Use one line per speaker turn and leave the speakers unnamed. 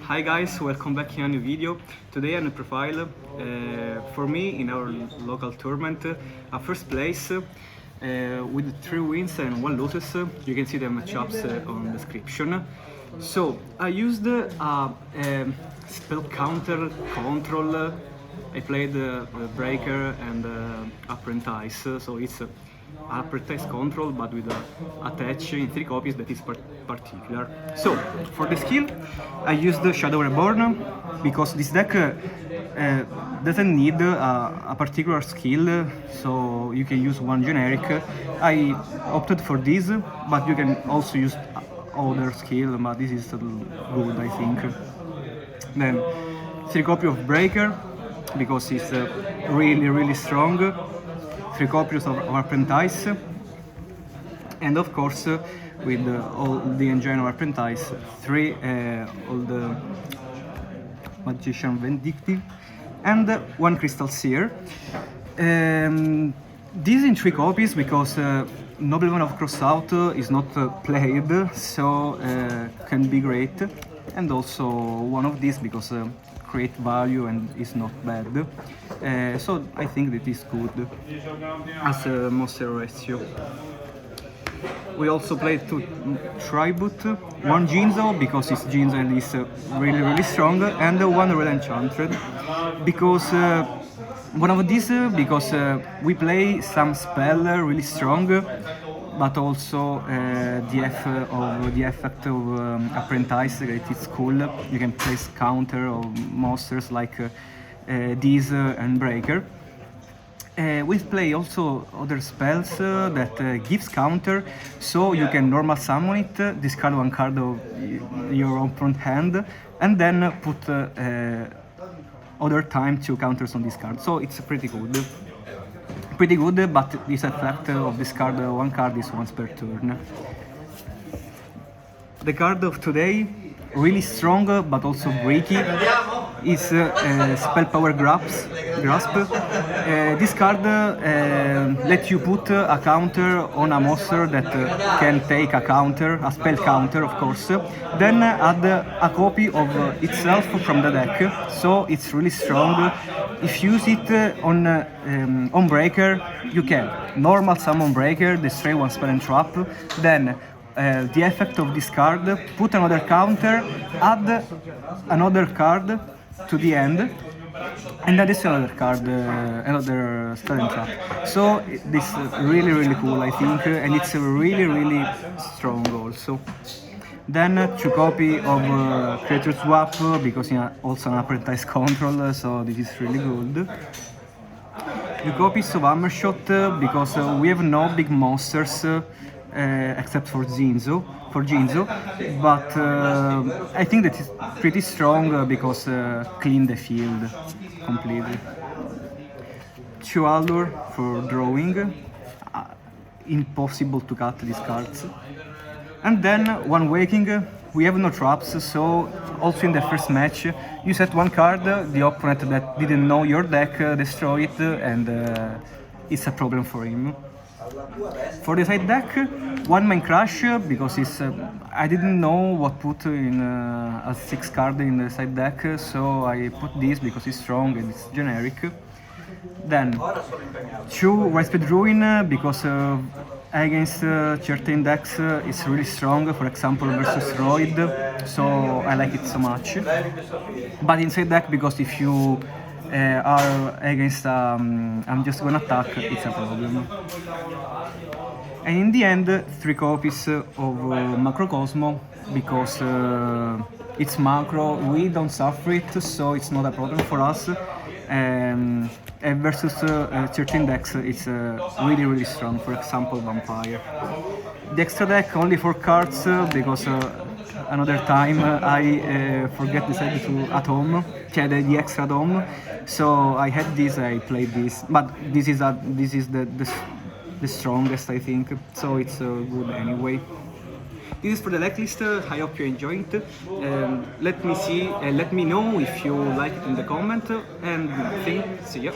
Hi guys, welcome back in a new video. Today a new profile. For me, in our local tournament, a first place with 3 wins and 1 losses. You can see the matchups on the description. So I used a spell counter control. I played breaker and apprentice, so it's apprentice control but with a attach in 3 copies that is particular. So for the skill I used Shadow Reborn because this deck doesn't need a particular skill, so you can use one generic. I opted for this, but you can also use other skill, but this is good, I think. Then 3 copies of breaker because it's really strong. 3 copies of apprentice, and of course with all the engine of apprentice, 3 all the magician vindictive and 1 crystal seer. This in 3 copies because nobleman of crossout is not played, so can be great, and also one of these because create value and is not bad. So I think that is good as a monster ratio. We also played 2 tribute, 1 Jinzo because his Jinzo is really strong, and 1 Red Enchanted because one of these because we play some spell really strong, but also the effect of apprentice, that is cool. You can place counter of monsters like these and breaker. We play also other spells that gives counter, so you can normal summon it, discard 1 card of your opponent hand, and then put other time 2 counters on this card. So it's pretty good. But this effect of discard 1 card is once per turn. The card of today, really strong but also breaky, is Spell Power Grasp. This card lets you put a counter on a monster that can take a counter, a spell counter of course, then add a copy of itself from the deck, so it's really strong. If you use it on breaker, you can normal summon breaker, destroy 1 spell and trap, then the effect of this card, put another counter, add another card to the end, and that is another card, another spell and trap. So this is really cool, I think, and it's really strong also. Then 2 copies of creature swap because also an apprentice control, so this is really good. 2 copies of hammer shot because we have no big monsters except for Jinzo, but I think that is pretty strong because clean the field completely. 2 allure for drawing, impossible to cut these cards. And then 1 waking. We have no traps, so also in the first match you set 1 card, the opponent that didn't know your deck destroy it, and it's a problem for him. For the side deck, 1 Mind Crush because it's I didn't know what put in a 6 card in the side deck, so I put this because it's strong and it's generic. Then 2 Widespread Ruin because against certain decks it's really strong, for example versus Roid, so I like it so much. But inside deck because if you are against I'm just gonna attack, it's a problem. And in the end 3 copies of Macrocosmo because it's macro, we don't suffer it, so it's not a problem for us. And versus certain decks it's really strong, for example Vampire. The extra deck only 4 cards because another time I forget the side to at home, the extra dome, so I had this, I played this, but this is the strongest, I think, so it's good anyway. This is for the decklist. I hope you enjoyed it. Let me know if you like it in the comment, and see ya.